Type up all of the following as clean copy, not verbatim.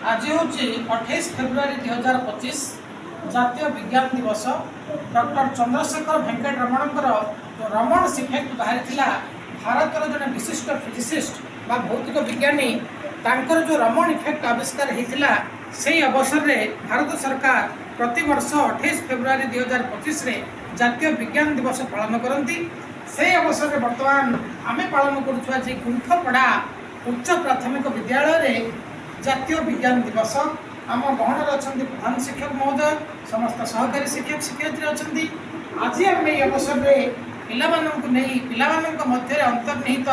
आज हूँ 28 फेब्रुआरी 2025 जातीय विज्ञान दिवस। डॉक्टर चंद्रशेखर वेंकट रमणकर जो रमण इफेक्ट बाहरी भारतर जड़े विशिष्ट फिजिसिस्ट बा भौतिक विज्ञानी तांकर जो रमण इफेक्ट आविष्कार होता से अवसर में भारत सरकार प्रति वर्ष 28 फेब्रुआरी 2025 जातीय विज्ञान दिवस पालन करती। से अवसर में बर्तमान आम पालन करुवा गुंठपड़ा उच्च प्राथमिक विद्यालय जातीय विज्ञान दिवस। आम गहन अच्छा प्रधान शिक्षक महोदय समस्त सहकारी शिक्षक शिक्षयित्री अच्छा। आज आम ये अवसर में पिला मध्य अंतर्निहित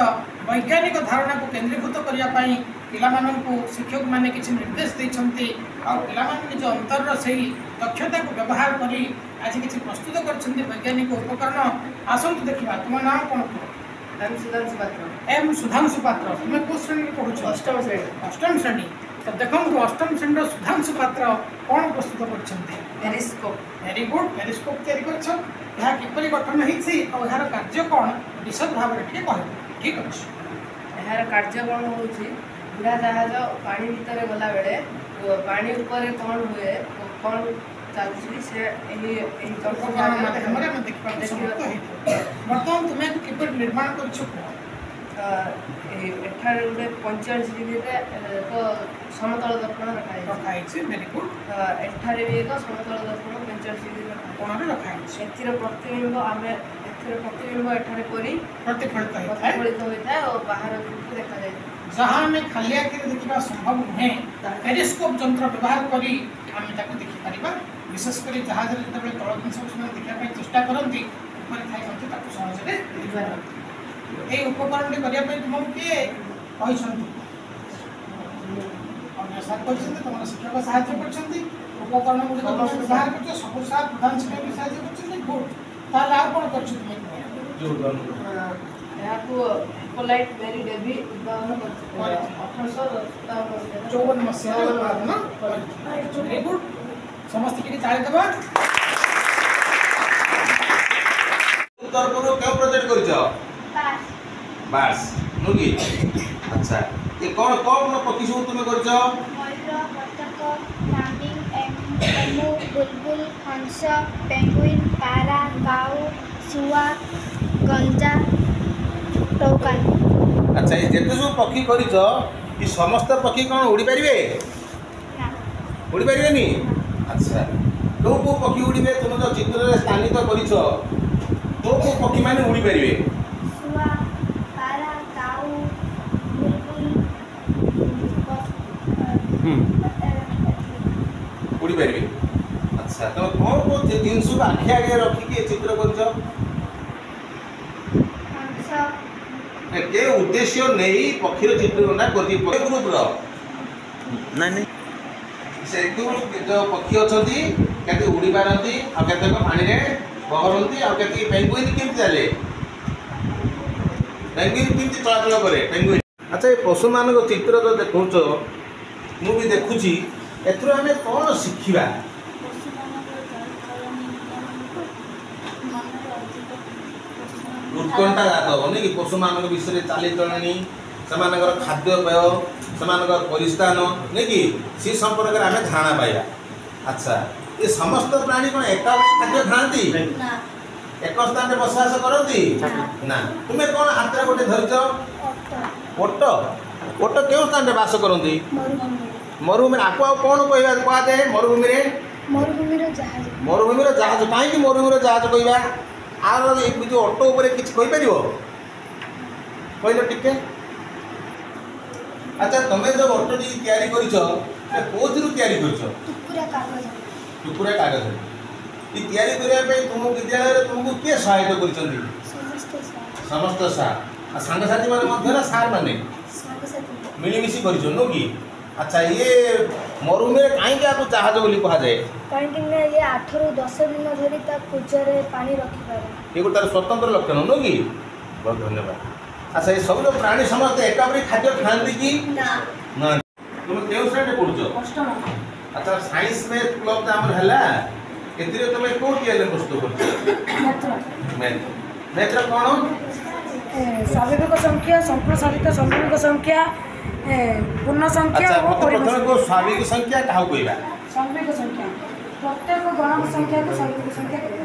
वैज्ञानिक धारणा को केन्द्रीभूत करने पिलामानंकु शिक्षक माने किसी निर्देश देते निज अंतर से दक्षता को व्यवहार करी आज किसी प्रस्तुत कर वैज्ञानिक उपकरण। आसतु देखा तुम नाम कौन कह? एम सुधांशु पात्र। तुम कौ श्रेणी पढ़ुच? अष्टम श्रेणी। अष्टम श्रेणी। तो देखो अष्टम श्रेणी सुधांशु पात्र कौन प्रस्तुत कर? Very good. पेरिस्कोप या किपरि गठन होती यार कार्य कौन विशद भाव में कह? ठीक अच्छे। यार कार्य कौन हो बुढ़ा जहाज पानी भितर गला बेले पानी ऊपर कौन हुए कौन चलती से बर्तमान तुम्हें किपर निर्माण कर गोटे 45 डिग्री एक समतल दर्पण रखाई। Very good. एठारे भी एक समतल दर्पण 45 डिग्री कोण रखाई। प्रतिबिंब आम प्रतिबिंब एठारे परी प्रतिफलित होता है और बाहर देखा जाए जहाँ आम खाली आखिर देखा संभव नुहे पेरिस्कोप यंत्र व्यवहार करी आम देखिपर। विशेषकर जहाज जो तल जिन देखा चेष्टा करती सहजरे ये उपकरण करने तुमको किए तुम शिक्षक साहय कर उपकरण गुड़िक व्यवहार कर सब सार प्रधान शिक्षक भी साहय कर कौन कर पोलाइट मेरी डेवी उद्भावन 1854 मसीह वेरी गुड। समस्त की ताली देबा। उत्तर पूर्व क्यों प्रोजेक्ट करियो? बास नुगी। अच्छा ये कौन कौन पक्षी सब तुम करियो? मयूर, बतख, फ्लामिंग, एमू, बुलबुल, हंस, पेंगुइन, पारा, काऊ, सुआ, गंजा, टोकन। अच्छा ये जेते सब पक्षी करियो ये समस्त पक्षी कौन उड़ी परिवे? उड़ी परिवे नी? अच्छा तो को पक्षी उड़ीबे तुम जो चित्र रे स्थानित करियो तो को पक्षी माने उड़ी परिवे? सुआ, पारा, काऊ, बुलबुल उड़ी परिवे। अच्छा तो कौन को जिनस को आखि आगे रखी के चित्र करियो? के उद्देश्य नहीं पक्षीर चित्र बना करती ग्रुप रो नहीं नहीं से जो पक्षी अच्छी केते उड़ी पारती आ केते पानी रे बहरती आ केते पेंगुइन केमती चले पेंगुइन केमती चलाचल करे पेंगुइन। अच्छा ये पशु मान चित्र जो देखुच मु भी देखुची एथरो हमें कौन शिखिबा? उत्कंठा जात नहीं कि पशु मान विषय चालीचलणी से खाद्यपेय से परिस्थान नहीं कि सी संपर्क आम धारणा पाइबा। अच्छा ये समस्त प्राणी कौन एका खाद्य खाती एक स्थान में बसवास करती ना? तुम्हें कौन हाथ में गोटे धरिच? ओट। ओट क्यों स्थान में बास करती? मरुभूमि। आपको कौन कह जाए मरुभूमि? मरुभूमि जहाज कहीं मरुभूमि जहाज कहवा आर जो ऑटो उपर किसी कहीपर कहल टिके? अच्छा तुम्हें जो ऑटो टी तैयारी कर टुकुरा कागज ये तैयारी तुम विद्यालय तुमको किए सहायता कर? समस्त सार सांगसाथी मैंने सार मैंने मिलमिशी कर नु कि? अच्छा ये मरुभूमि कहीं जहाज बोली कह जाए? कहीं ये 8 ରୁ 10 दिन धरी पूजा पानी रखिपारे। ये गोटे तार स्वतंत्र लक्षण नु कि? बहुत धन्यवाद। अच्छा ये सब प्राणी समस्त एकापरी खाद्य खाती कि ना? तुम क्यों श्रेणी पढ़ुच? अच्छा साइंस में क्लब आम है तुम कौन किए प्रस्तुत कर? मैथ कौन? स्वाभाविक संख्या, संप्रसारित स्वाभाविक संख्या, पूर्ण संख्या। अच्छा प्रथम को स्वाभाविक संख्या क्या कहबा स्वाभाविक संख्या प्रत्येक गणक संख्या को स्वाभाविक संख्या कहबा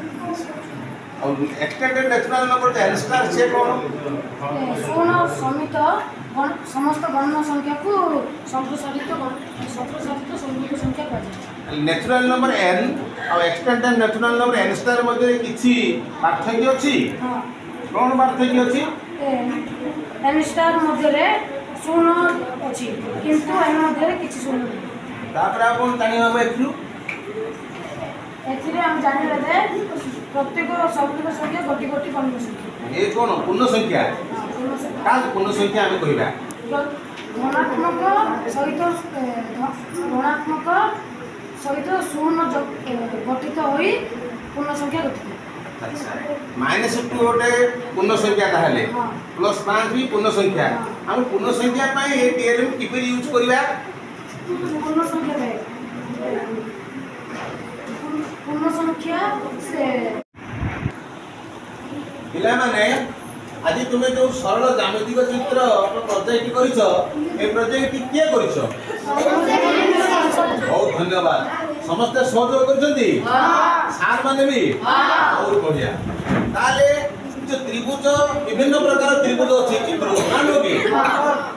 और extended natural number n star से कौन शून्य समित समस्त गणन संख्या को संप्रसारित स्वाभाविक संख्या कहबा नेचुरल नंबर एन और extended natural number n star मध्ये किछि पार्थक्य अछि हाँ कौन पार्थक्य अछि एन स्टार मध्य शून्य अच्छी किंतु एन मध्य किसी शून्य नहीं तापर आपण जानिबा एथु एथिरे हम जानिबा जे प्रत्येक स्वाभाविक संख्या गोटी गोटी गणन संख्या ये कौन पूर्ण संख्या पूर्ण संख्या का पूर्ण संख्या हम कहबा धनात्मक सहित शून्य गठित होई पूर्ण संख्या गठित अच्छा -2 गोटे पूर्ण संख्या ताहले हाँ +5 भी पूर्ण संख्या हम पूर्ण संख्या पाए ए टीएलएम किपर यूज करबा पूर्ण संख्या है पूर्ण संख्या से पिला माने आज तुमे जो सरल ज्यामितिक चित्र प्रोजेक्ट करिसो ए प्रोजेक्ट किए करिसो बहुत धन्यवाद समस्त सहयोग करछंती सार माने भी बहुत बढ़िया ताले जो त्रिभुज विभिन्न प्रकार त्रिभुज अछि चित्र मानो कि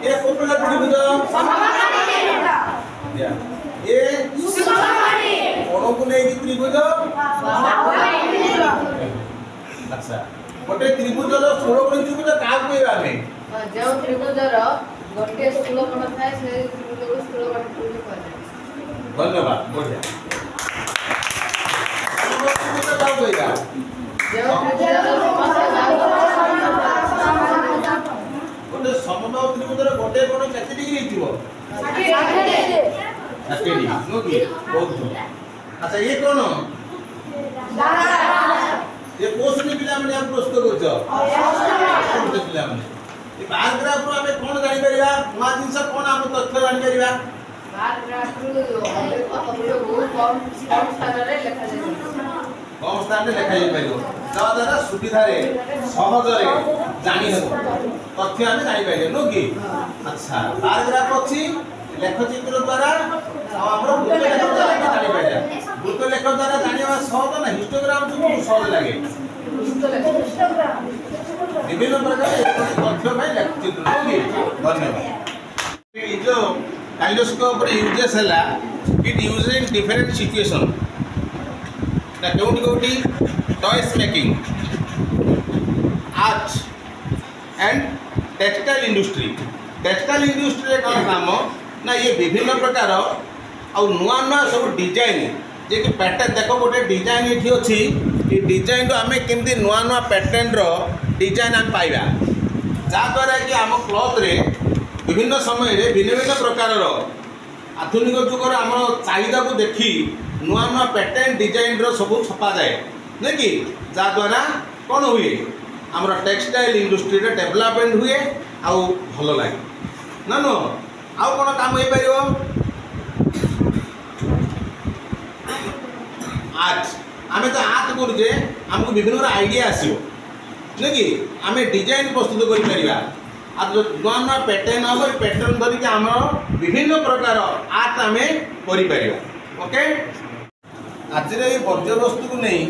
ए को प्रकार त्रिभुज ए कोन को नै कि त्रिभुज अच्छा गोटे त्रिभुजर 16 कोण त्रिभुज का कहबा हमें जो त्रिभुजर गोटे स्थूल कोण थाए से त्रिभुज को स्थूल कोण त्रिभुज कहल धन्यवाद बढ़िया त्रिभुज का कहबा जो त्रिभुजर गोटे समबाहु त्रिभुजर गोटे कोण केते डिग्री हिथिबो 60 डिग्री नो कि बहुत बढ़िया अच्छा ये कोन ये कोश्चन पिला माने हम प्रश्न करछ पिला माने ये बार ग्राफ रो हमें कोन जानि परिबा नुवा जिंस कोन हम तथ्य जानि परिबा बार ग्राफ रो तथ्य बहुत कम स्थान रे लिखा जाय कम स्थान रे लिखा जाय परिबो जा द्वारा सुविधा रे सहज रे जानि हबो तथ्य हमें जानि परिबो नो कि अच्छा बार ग्राफ अछि लेख चित्र द्वारा हमरो वृत्त लेख द्वारा जानि परिबा वृत्त लेख द्वारा जानिबा सहज ना हिस्टोग्राम जो सहज लागे विभिन्न प्रकार तथ्य में लेख चित्र होगी धन्यवाद ये जो काइलोस्कोप रे यूजेस हला it use in different situation ना कोठी toys making art and textile industry रे का काम ना ये विभिन्न प्रकार और नुआ नुआ सब डिजाइन जे कि पैटर्न देखो गोटे डिजाइन एठी अछि ये डिजाइन रो हमें केमती नुआ नुआ पैटर्न रो डिजाइन हम पाइबा जा द्वारा कि हम क्लॉथ रे विभिन्न समय रे भिन्न भिन्न प्रकार रो आधुनिक जुग रे हमर चाहिदा को देखी नुआ नुआ पैटर्न डिजाइन रो सब छपा जाए नै कि जा द्वारा कोन हुए हमर टेक्सटाइल इंडस्ट्री रे डेवलपमेंट हुए आ भलो लागे ना नो आ कोन काम होई परियो आज आमे तो आर्ट करूजे हमको विभिन्न आइडिया आसीबो नै कि आमे डिजाइन प्रस्तुत करि परिबा आ जो नुआ नुआ पैटर्न हम पैटर्न धरि के हम विभिन्न प्रकार आर्ट आमे करि परिबा ओके आज रे वर्ज्य वस्तु को नहीं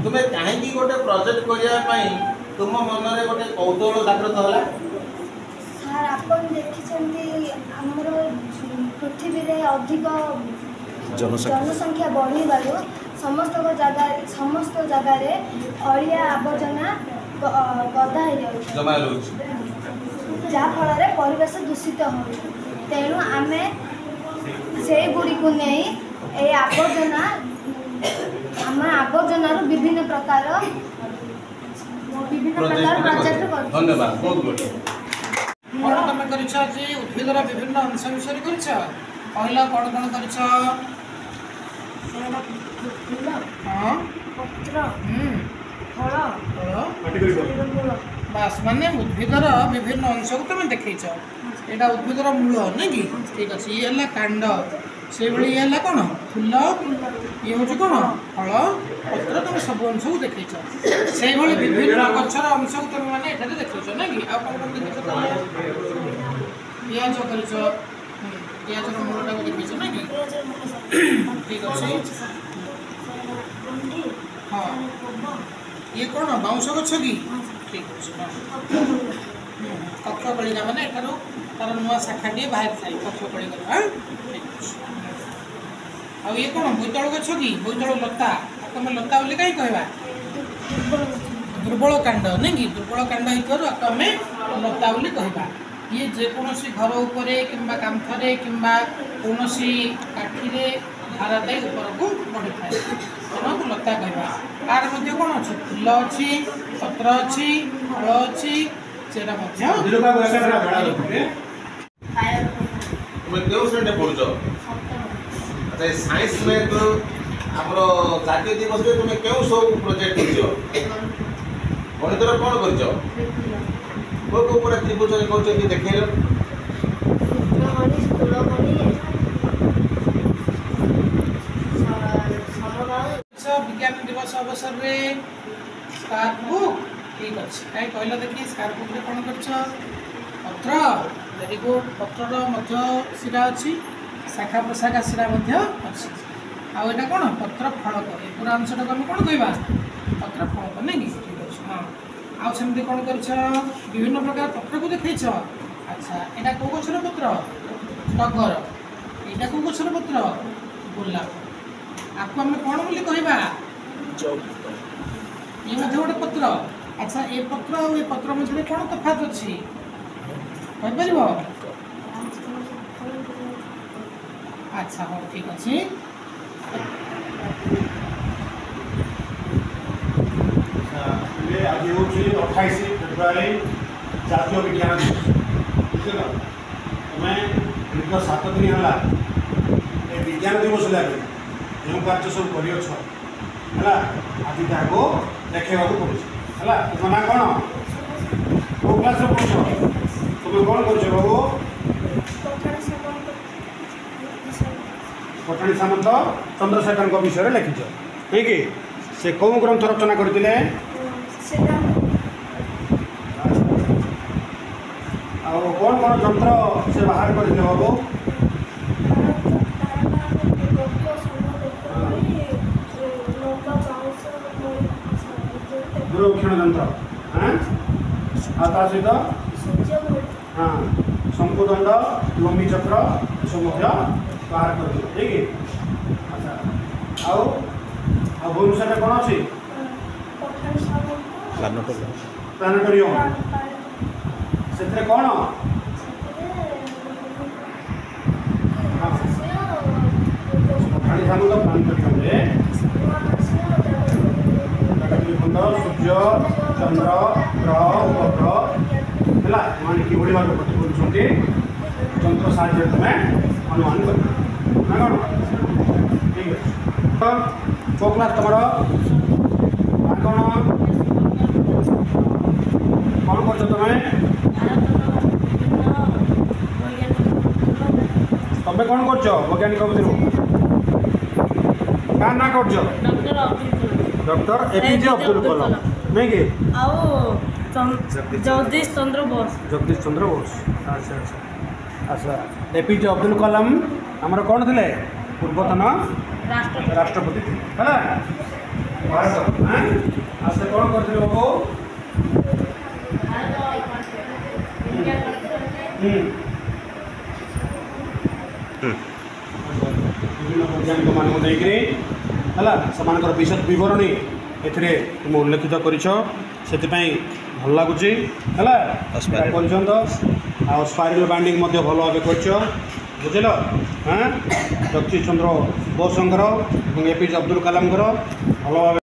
तुमे काहे की गोटे प्रोजेक्ट करिया पई तुम मन रे गोटे कौतूहल जागृत होला सर आपण देखिसंती हमर पृथ्वी रे अधिक जनसंख्या बढ़िबारो समस्त जगह रे अलिया आवर्जना गदा हो जमा रोज जहाँ फल परिवेश दूषित हो तेणु आम से गुड़ी को नहीं ये आवर्जना आम आवर्जनार विभिन्न प्रकार प्रोजेक्ट कर धन्यवाद बहुत बहुत कौन तुम कर उद्भिदर विभिन्न अंश विषय कर कहला कौन कौन कर हाँ पत्र फल बास माने उद्भिदर विभिन्न अंश को तुम देख यहाँ उद्भिदर मूल ना कि ठीक अच्छे ये है कांड से ये है कौन फूल ये हूँ कौन फल पत्र तुम सब अंश को देख से विभिन्न गचर अंश को तुम मैंने ये देख ना कि कौन कौन देख पिज कर पिजर मूलटा को देख ना कि ठीक अच्छे हाँ ये कौन बाउंश गछ कि ठीक अच्छे कक्ष कलिका मैंने एठार तार नुआ शाखाटे बाहर थाए कक्ष कलिका हाँ ठीक अच्छे आ ये कौन बोईताल गछ कि बोईताल लता तुम लता बोली कहीं कहवा दुर्बल कांड नहीं कि दुर्बल कांड होता आम लता बोली कहवा ये जेकोसी घर उपरे किंबा कांथरे किंबा कौन काठीरे धारा दे ऊपर को बढ़ी थाए तेणु लता कहवा तार मध्य कौन अच्छे फूल अच्छी पत्र अच्छी फल अच्छी से पढ़ुच अच्छा साइंस में तो आमर जातीय दिवस में तुम्हें क्यों सब प्रोजेक्ट कर गणितर कौन कर त्रिभुज कर देखे विज्ञान दिवस अवसर में स्कार्फ बुक ठीक अच्छे कहीं कहल देखिए स्कार्फ बुक में कौन कर पत्र वेरी गुड पत्र मध्य शिरा अच्छी शाखा प्रशाखा शिरा अच्छी आउ यहाँ कौन पत्र फलक ये पूरा अंशटा को आम कौन कहवा पत्र फलक नहीं ठीक अच्छे हाँ आउ सेमती कौन कर विभिन्न प्रकार पत्र को देख अच्छा यहाँ कौ गचर पत्र टगर यहाँ कौ गचर पत्र गोलाप आपको आम कौन बोली कहवा ये गोटे पत्र अच्छा ये पत्र और ये पत्र मध्य कौन तफात अच्छी कहीपर अच्छा हाँ ठीक अच्छे आज हूँ 28 फेब्रुआरी जातीय विज्ञान दिवस बुझल तुम दीर्घ 7 दिन है विज्ञान दिवस लगे जो कार्य सब कर आज को देखा पड़े तुम ना कौन कौ क्लास पढ़ुच तुम कौन कर बाबू पठाणी सामंत चंद्रशेखर विषय में लिखिच नहीं कि से कौ ग्रंथ रचना करते कौन कौन यंत्र से बाहर करते बाबू दूरवीक्षण यंत्र हाँ सहित हाँ शंकुदंड लंबी चक्र सब बाहर कर ठीक अच्छा आउ भुवनेश्वर कौन अच्छी प्लानेटोरियम से कौन प्लानेटोरियम सूर्य चंद्र ग्रह उपग्रह है किभली भाव प्रतिफलित यंत्र साहय तुम्हें अनुमान कर ठीक है कौ क्लास तुम कौन कौन कर तुम्हें कौन कर वैज्ञानिक क्या ना कर डॉक्टर एपीजे अब्दुल कलाम नहीं कि जगदीश चंद्र बोस अच्छा अच्छा अच्छा एपीजे अब्दुल कलाम आमर कौन थे पूर्वतन राष्ट्रपति थे है भारत हाँ से कौन करते बाबू विभिन्न वैज्ञानिक मान देखिए है विशद बरणी ए तुम उल्लेखित कर भल लगुच है स्पाइरल बाइंडिंग भल भाव कर बुझल हाँ जगदीश चंद्र बोस एपीजे अब्दुल कलाम भल भाव